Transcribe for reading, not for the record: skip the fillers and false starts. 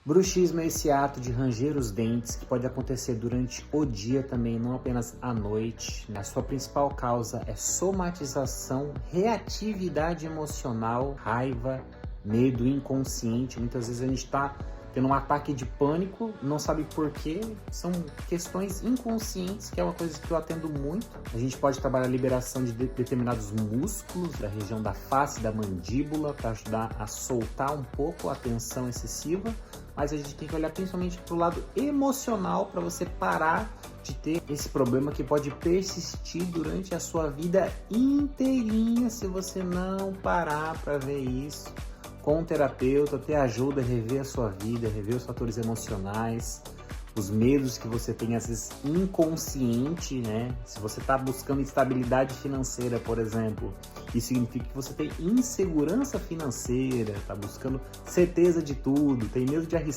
Bruxismo é esse ato de ranger os dentes que pode acontecer durante o dia também, não apenas à noite. A sua principal causa é somatização, reatividade emocional, raiva, medo inconsciente. Muitas vezes a gente está tendo um ataque de pânico, não sabe por quê. São questões inconscientes, que é uma coisa que eu atendo muito. A gente pode trabalhar a liberação de determinados músculos da região da face, da mandíbula, para ajudar a soltar um pouco a tensão excessiva. Mas a gente tem que olhar principalmente para o lado emocional, para você parar de ter esse problema que pode persistir durante a sua vida inteirinha se você não parar para ver isso com um terapeuta, ter ajuda a rever a sua vida, rever os fatores emocionais, os medos que você tem, às vezes, inconsciente, né? Se você está buscando estabilidade financeira, por exemplo, isso significa que você tem insegurança financeira, está buscando certeza de tudo, tem medo de arriscar